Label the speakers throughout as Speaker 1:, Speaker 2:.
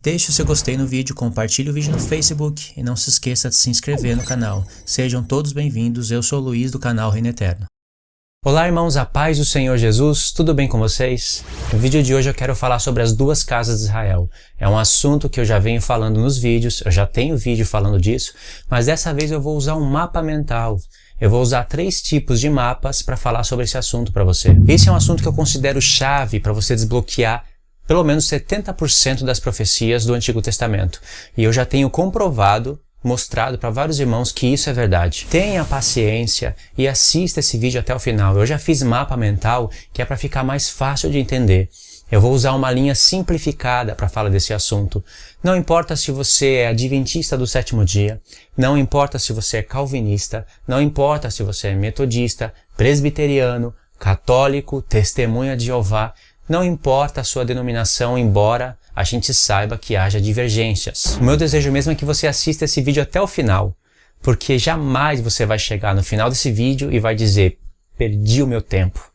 Speaker 1: Deixe o seu gostei no vídeo, compartilhe o vídeo no Facebook e não se esqueça de se inscrever no canal. Sejam todos bem-vindos, eu sou o Luiz do canal Reino Eterno. Olá irmãos, a paz do Senhor Jesus, tudo bem com vocês? No vídeo de hoje eu quero falar sobre as duas casas de Israel. É um assunto que eu já venho falando nos vídeos, eu já tenho vídeo falando disso, mas dessa vez eu vou usar um mapa mental. Eu vou usar 3 tipos de mapas para falar sobre esse assunto para você. Esse é um assunto que eu considero chave para você desbloquear pelo menos 70% das profecias do Antigo Testamento. E eu já tenho comprovado, mostrado para vários irmãos que isso é verdade. Tenha paciência e assista esse vídeo até o final. Eu já fiz mapa mental que é para ficar mais fácil de entender. Eu vou usar uma linha simplificada para falar desse assunto. Não importa se você é adventista do sétimo dia, não importa se você é calvinista, não importa se você é metodista, presbiteriano, católico, testemunha de Jeová, não importa a sua denominação, embora a gente saiba que haja divergências. O meu desejo mesmo é que você assista esse vídeo até o final, porque jamais você vai chegar no final desse vídeo e vai dizer, perdi o meu tempo.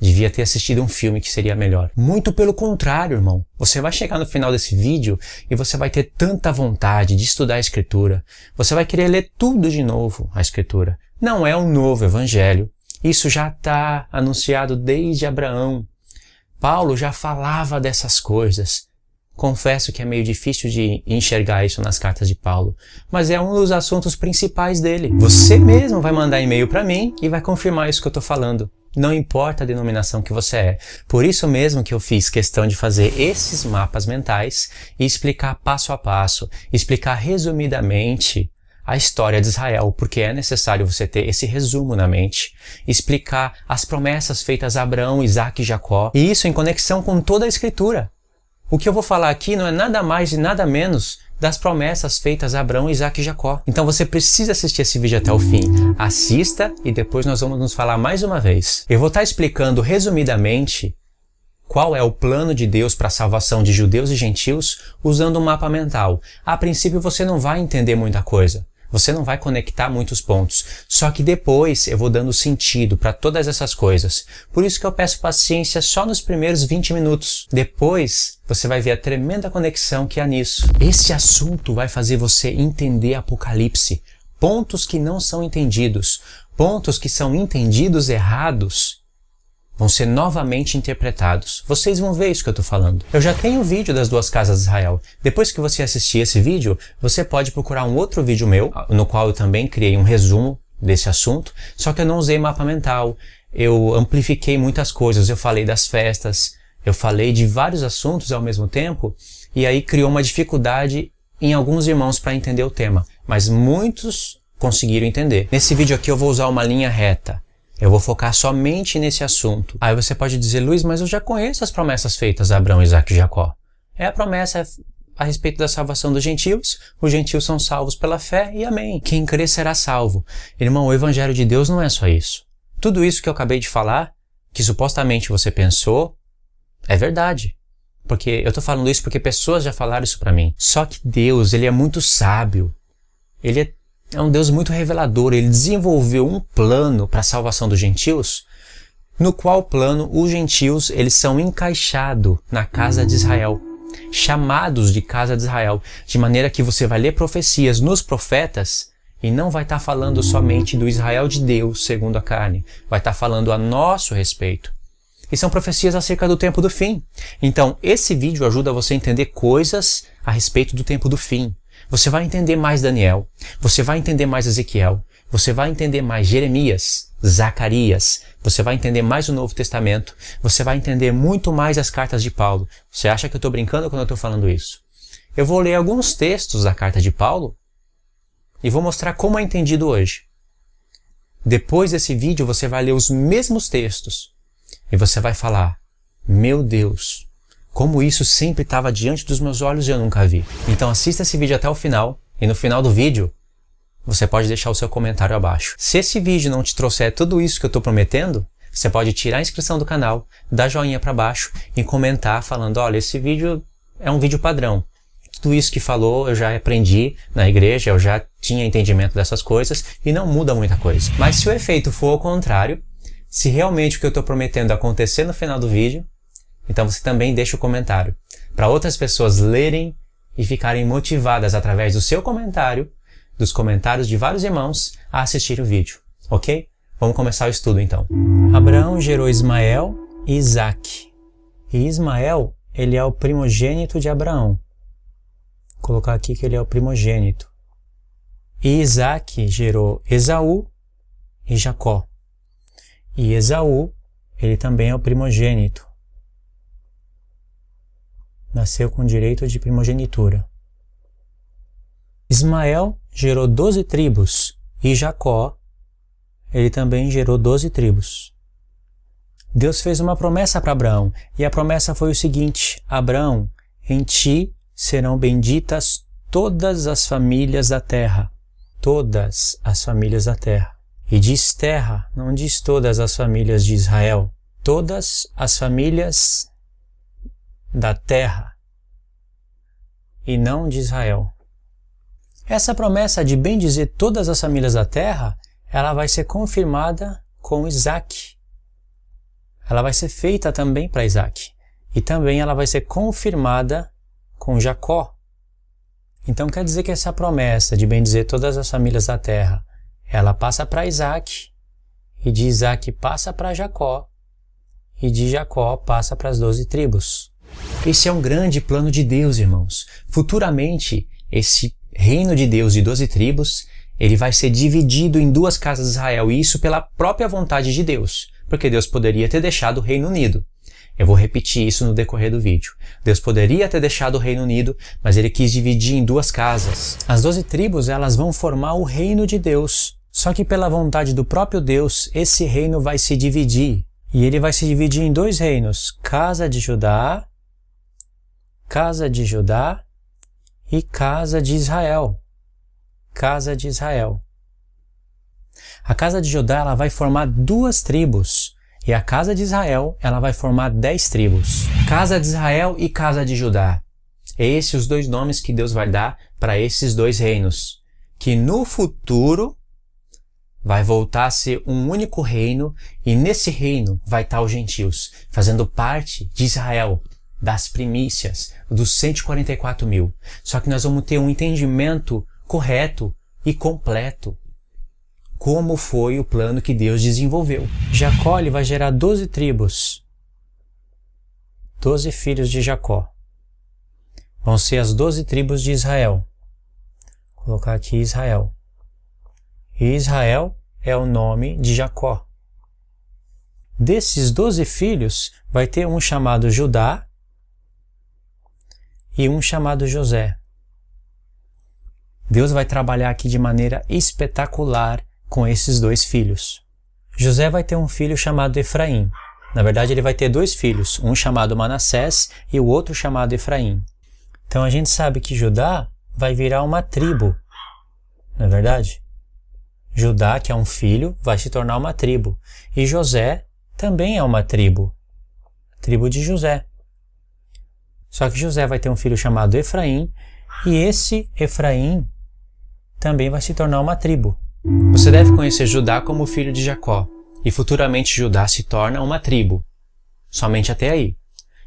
Speaker 1: Devia ter assistido um filme que seria melhor. Muito pelo contrário, irmão. Você vai chegar no final desse vídeo e você vai ter tanta vontade de estudar a Escritura. Você vai querer ler tudo de novo, a Escritura. Não é um novo evangelho. Isso já está anunciado desde Abraão. Paulo já falava dessas coisas. Confesso que é meio difícil de enxergar isso nas cartas de Paulo, mas é um dos assuntos principais dele. Você mesmo vai mandar e-mail para mim e vai confirmar isso que eu estou falando. Não importa a denominação que você é. Por isso mesmo que eu fiz questão de fazer esses mapas mentais e explicar passo a passo, explicar resumidamente a história de Israel, porque é necessário você ter esse resumo na mente, explicar as promessas feitas a Abraão, Isaac e Jacó, e isso em conexão com toda a Escritura. O que eu vou falar aqui não é nada mais e nada menos das promessas feitas a Abraão, Isaac e Jacó. Então você precisa assistir esse vídeo até o fim. Assista e depois nós vamos nos falar mais uma vez. Eu vou estar explicando resumidamente qual é o plano de Deus para a salvação de judeus e gentios usando um mapa mental. A princípio você não vai entender muita coisa. Você não vai conectar muitos pontos. Só que depois eu vou dando sentido para todas essas coisas. Por isso que eu peço paciência só nos primeiros 20 minutos. Depois você vai ver a tremenda conexão que há nisso. Esse assunto vai fazer você entender Apocalipse. Pontos que não são entendidos. Pontos que são entendidos errados vão ser novamente interpretados. Vocês vão ver isso que eu estou falando. Eu já tenho o vídeo das duas casas de Israel. Depois que você assistir esse vídeo, você pode procurar um outro vídeo meu, no qual eu também criei um resumo desse assunto, só que eu não usei mapa mental. Eu amplifiquei muitas coisas, eu falei das festas, eu falei de vários assuntos ao mesmo tempo, e aí criou uma dificuldade em alguns irmãos para entender o tema, mas muitos conseguiram entender. Nesse vídeo aqui eu vou usar uma linha reta. Eu vou focar somente nesse assunto. Aí você pode dizer, Luiz, mas eu já conheço as promessas feitas a Abraão, Isaac e Jacó. A promessa a respeito da salvação dos gentios. Os gentios são salvos pela fé e amém. Quem crer será salvo. Irmão, o evangelho de Deus não é só isso. Tudo isso que eu acabei de falar, que supostamente você pensou, é verdade. Porque eu estou falando isso porque pessoas já falaram isso para mim. Só que Deus, Ele é muito sábio. Ele é um Deus muito revelador. Ele desenvolveu um plano para a salvação dos gentios, no qual plano os gentios eles são encaixados na casa de Israel, chamados de casa de Israel, de maneira que você vai ler profecias nos profetas e não vai estar falando somente do Israel de Deus segundo a carne, vai estar falando a nosso respeito. E são profecias acerca do tempo do fim. Então, esse vídeo ajuda você a entender coisas a respeito do tempo do fim. Você vai entender mais Daniel, você vai entender mais Ezequiel, você vai entender mais Jeremias, Zacarias, você vai entender mais o Novo Testamento, você vai entender muito mais as cartas de Paulo. Você acha que eu estou brincando quando eu estou falando isso? Eu vou ler alguns textos da carta de Paulo e vou mostrar como é entendido hoje. Depois desse vídeo você vai ler os mesmos textos e você vai falar, meu Deus, como isso sempre estava diante dos meus olhos e eu nunca vi. Então assista esse vídeo até o final e no final do vídeo você pode deixar o seu comentário abaixo. Se esse vídeo não te trouxer tudo isso que eu estou prometendo, você pode tirar a inscrição do canal, dar joinha para baixo e comentar falando, olha, esse vídeo é um vídeo padrão. Tudo isso que falou eu já aprendi na igreja, eu já tinha entendimento dessas coisas e não muda muita coisa. Mas se o efeito for ao contrário, se realmente o que eu estou prometendo acontecer no final do vídeo, então você também deixa o comentário para outras pessoas lerem e ficarem motivadas através do seu comentário, dos comentários de vários irmãos, a assistir o vídeo, ok? Vamos começar o estudo então. Abraão gerou Ismael e Isaque. E Ismael, ele é o primogênito de Abraão. Vou colocar aqui que ele é o primogênito. E Isaque gerou Esaú e Jacó. E Esaú, ele também é o primogênito. Nasceu com direito de primogenitura. Ismael gerou 12 tribos e Jacó, ele também gerou 12 tribos. Deus fez uma promessa para Abraão e a promessa foi o seguinte: Abraão, em ti serão benditas todas as famílias da terra. Todas as famílias da terra. E diz terra, não diz todas as famílias de Israel. Todas as famílias da terra e não de Israel. Essa promessa de bendizer todas as famílias da terra, ela vai ser confirmada com Isaque. Ela vai ser feita também para Isaque. E também ela vai ser confirmada com Jacó. Então quer dizer que essa promessa de bendizer todas as famílias da terra, ela passa para Isaque, e de Isaque passa para Jacó, e de Jacó passa para as 12 tribos. Esse é um grande plano de Deus, irmãos. Futuramente, esse reino de Deus de 12 tribos, ele vai ser dividido em 2 casas de Israel, e isso pela própria vontade de Deus, porque Deus poderia ter deixado o Reino Unido. Eu vou repetir isso no decorrer do vídeo. Deus poderia ter deixado o Reino Unido, mas ele quis dividir em 2 casas. As 12 tribos, elas vão formar o reino de Deus. Só que pela vontade do próprio Deus, esse reino vai se dividir. E ele vai se dividir em 2 reinos. Casa de Judá e casa de Israel. Casa de Israel. A casa de Judá, ela vai formar 2 tribos. E a casa de Israel, ela vai formar 10 tribos. Casa de Israel e casa de Judá. Esses os 2 nomes que Deus vai dar para esses 2 reinos. Que no futuro vai voltar a ser um único reino, e nesse reino vai estar os gentios, fazendo parte de Israel, das primícias, dos 144 mil. Só que nós vamos ter um entendimento correto e completo. Como foi o plano que Deus desenvolveu. Jacó, ele vai gerar 12 tribos. 12 filhos de Jacó. Vão ser as 12 tribos de Israel. Vou colocar aqui Israel. E Israel é o nome de Jacó. Desses 12 filhos, vai ter um chamado Judá e um chamado José. Deus vai trabalhar aqui de maneira espetacular com esses 2 filhos. José vai ter um filho chamado Efraim. Na verdade, ele vai ter 2 filhos, um chamado Manassés e o outro chamado Efraim. Então a gente sabe que Judá vai virar uma tribo, não é verdade? Judá, que é um filho, vai se tornar uma tribo. E José também é uma tribo. A tribo de José. Só que José vai ter um filho chamado Efraim, e esse Efraim também vai se tornar uma tribo. Você deve conhecer Judá como filho de Jacó, e futuramente Judá se torna uma tribo. Somente até aí.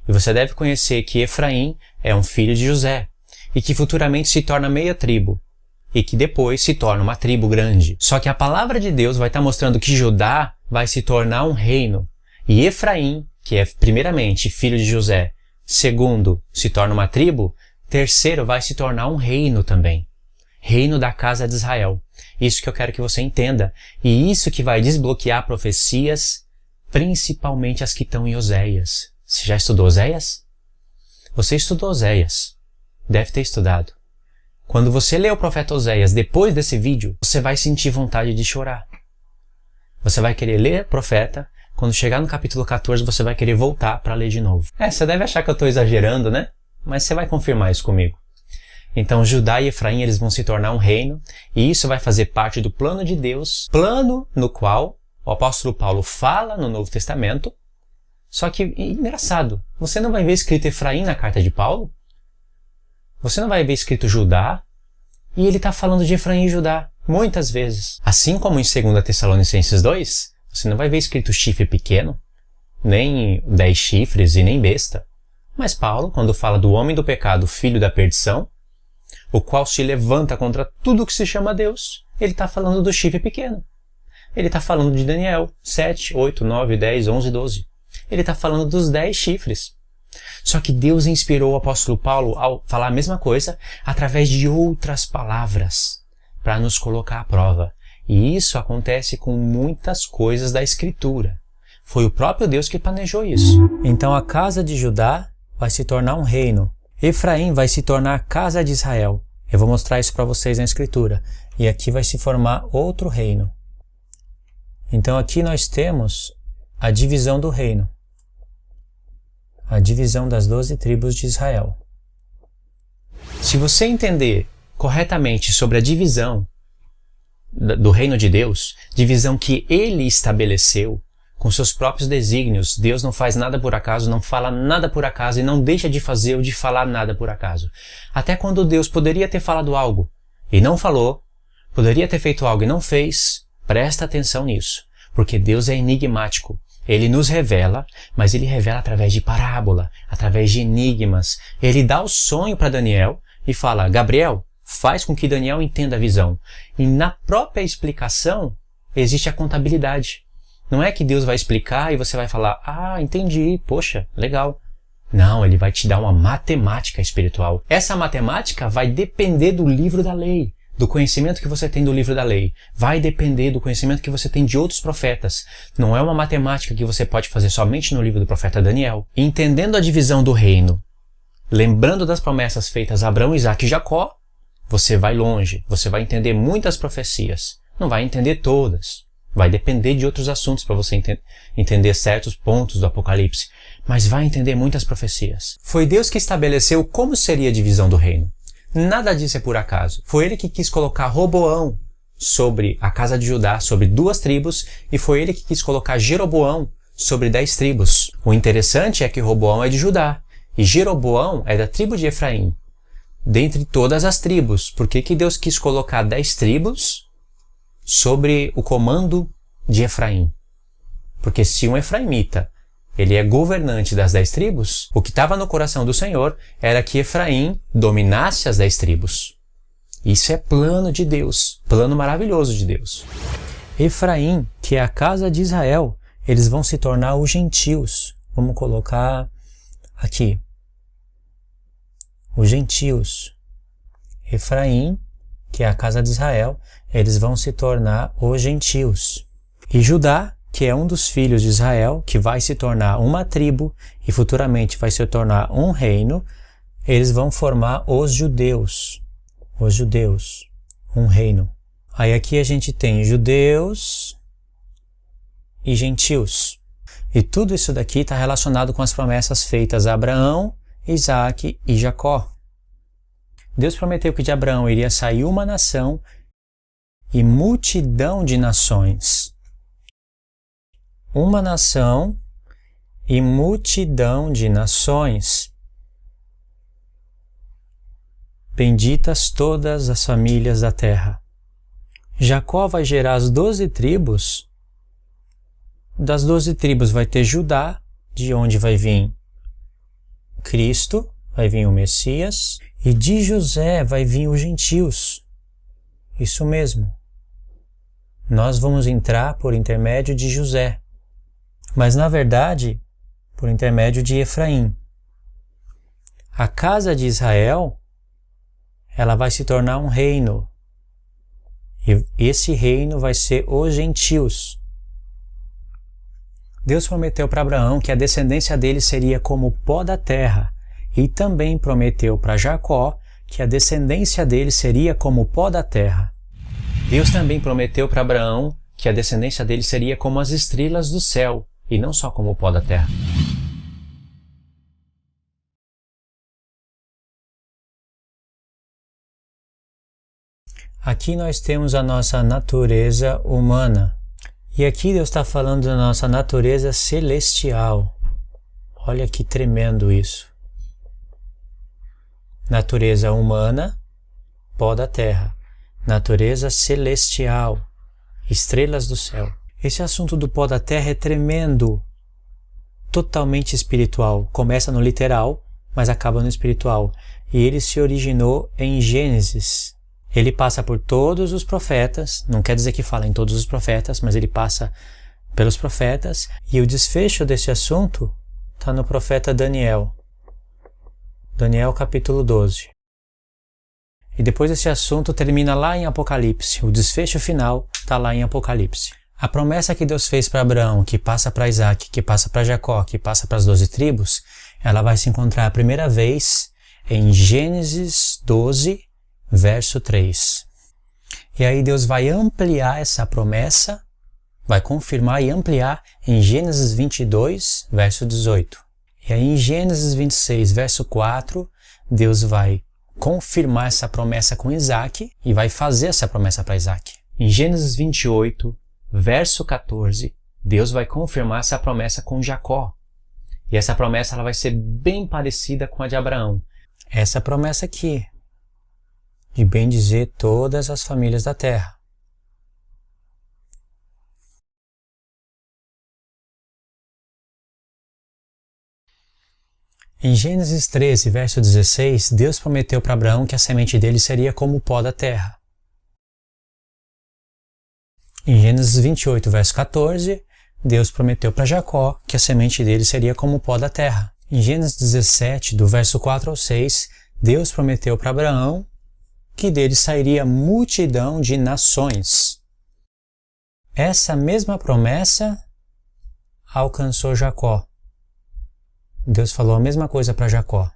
Speaker 1: E você deve conhecer que Efraim é um filho de José, e que futuramente se torna meia tribo, e que depois se torna uma tribo grande. Só que a palavra de Deus vai estar mostrando que Judá vai se tornar um reino, e Efraim, que é primeiramente filho de José, segundo se torna uma tribo, terceiro vai se tornar um reino também. Reino da casa de Israel. Isso que eu quero que você entenda. E isso que vai desbloquear profecias, principalmente as que estão em Oséias. Você já estudou Oséias? Você estudou Oséias. Deve ter estudado. Quando você lê o profeta Oséias depois desse vídeo, você vai sentir vontade de chorar. Você vai querer ler o profeta. Quando chegar no capítulo 14, você vai querer voltar para ler de novo. Você deve achar que eu estou exagerando, né? Mas você vai confirmar isso comigo. Então Judá e Efraim, eles vão se tornar um reino, e isso vai fazer parte do plano de Deus, plano no qual o apóstolo Paulo fala no Novo Testamento. Só que, engraçado, você não vai ver escrito Efraim na carta de Paulo, você não vai ver escrito Judá, e ele está falando de Efraim e Judá muitas vezes. Assim como em 2 Tessalonicenses 2, você não vai ver escrito chifre pequeno, nem 10 chifres e nem besta. Mas Paulo, quando fala do homem do pecado, filho da perdição, o qual se levanta contra tudo que se chama Deus. Ele está falando do chifre pequeno. Ele está falando de Daniel 7, 8, 9, 10, 11, 12. Ele está falando dos 10 chifres. Só que Deus inspirou o apóstolo Paulo a falar a mesma coisa através de outras palavras para nos colocar à prova. E isso acontece com muitas coisas da Escritura. Foi o próprio Deus que planejou isso. Então a casa de Judá vai se tornar um reino. Efraim vai se tornar a casa de Israel. Eu vou mostrar isso para vocês na Escritura. E aqui vai se formar outro reino. Então aqui nós temos a divisão do reino. A divisão das 12 tribos de Israel. Se você entender corretamente sobre a divisão do reino de Deus, divisão que Ele estabeleceu com seus próprios desígnios, Deus não faz nada por acaso, não fala nada por acaso e não deixa de fazer ou de falar nada por acaso. Até quando Deus poderia ter falado algo e não falou, poderia ter feito algo e não fez, presta atenção nisso, porque Deus é enigmático. Ele nos revela, mas Ele revela através de parábola, através de enigmas. Ele dá o sonho para Daniel e fala, Gabriel, faz com que Daniel entenda a visão. E na própria explicação existe a contabilidade. Não é que Deus vai explicar e você vai falar, entendi, poxa, legal. Não, Ele vai te dar uma matemática espiritual. Essa matemática vai depender do livro da lei. Do conhecimento que você tem do livro da lei. Vai depender do conhecimento que você tem de outros profetas. Não é uma matemática que você pode fazer somente no livro do profeta Daniel. E entendendo a divisão do reino, lembrando das promessas feitas a Abraão, Isaque e Jacó, você vai longe. Você vai entender muitas profecias. Não vai entender todas. Vai depender de outros assuntos para você entender certos pontos do Apocalipse. Mas vai entender muitas profecias. Foi Deus que estabeleceu como seria a divisão do reino. Nada disso é por acaso. Foi Ele que quis colocar Roboão sobre a casa de Judá, sobre 2 tribos, e foi Ele que quis colocar Jeroboão sobre 10 tribos. O interessante é que Roboão é de Judá, e Jeroboão é da tribo de Efraim. Dentre todas as tribos, por que Deus quis colocar 10 tribos sobre o comando de Efraim? Porque se um efraimita ele é governante das 10 tribos, o que estava no coração do Senhor era que Efraim dominasse as 10 tribos. Isso é plano de Deus, plano maravilhoso de Deus. Efraim, que é a casa de Israel, eles vão se tornar os gentios. Vamos colocar aqui. Os gentios. Efraim, que é a casa de Israel, eles vão se tornar os gentios. E Judá, que é um dos filhos de Israel, que vai se tornar uma tribo e futuramente vai se tornar um reino, eles vão formar os judeus. Os judeus. Um reino. Aí aqui a gente tem judeus e gentios. E tudo isso daqui está relacionado com as promessas feitas a Abraão, Isaque e Jacó. Deus prometeu que de Abraão iria sair uma nação e multidão de nações. Uma nação e multidão de nações. Benditas todas as famílias da terra. Jacó vai gerar as 12 tribos. Das 12 tribos vai ter Judá, de onde vai vir Cristo, vai vir o Messias, e de José vai vir os gentios. Isso mesmo. Nós vamos entrar por intermédio de José. Mas, na verdade, por intermédio de Efraim. A casa de Israel, ela vai se tornar um reino. E esse reino vai ser os gentios. Deus prometeu para Abraão que a descendência dele seria como o pó da terra. E também prometeu para Jacó que a descendência dele seria como o pó da terra. Deus também prometeu para Abraão que a descendência dele seria como as estrelas do céu. E não só como o pó da terra. Aqui nós temos a nossa natureza humana. E aqui Deus está falando da nossa natureza celestial. Olha que tremendo isso. Natureza humana, pó da terra. Natureza celestial, estrelas do céu. Esse assunto do pó da terra é tremendo, totalmente espiritual. Começa no literal, mas acaba no espiritual. E ele se originou em Gênesis. Ele passa por todos os profetas, não quer dizer que fala em todos os profetas, mas ele passa pelos profetas, e o desfecho desse assunto está no profeta Daniel. Daniel capítulo 12. E depois esse assunto termina lá em Apocalipse. O desfecho final está lá em Apocalipse. A promessa que Deus fez para Abraão, que passa para Isaac, que passa para Jacó, que passa para as 12 tribos, ela vai se encontrar a primeira vez em Gênesis 12, verso 3. E aí Deus vai ampliar essa promessa, vai confirmar e ampliar em Gênesis 22, verso 18. E aí em Gênesis 26, verso 4, Deus vai confirmar essa promessa com Isaac e vai fazer essa promessa para Isaac. Em Gênesis 28, verso 14, Deus vai confirmar essa promessa com Jacó. E essa promessa ela vai ser bem parecida com a de Abraão. Essa promessa aqui, de bendizer todas as famílias da terra. Em Gênesis 13, verso 16, Deus prometeu para Abraão que a semente dele seria como o pó da terra. Em Gênesis 28, verso 14, Deus prometeu para Jacó que a semente dele seria como o pó da terra. Em Gênesis 17, do verso 4 ao 6, Deus prometeu para Abraão que dele sairia multidão de nações. Essa mesma promessa alcançou Jacó. Deus falou a mesma coisa para Jacó.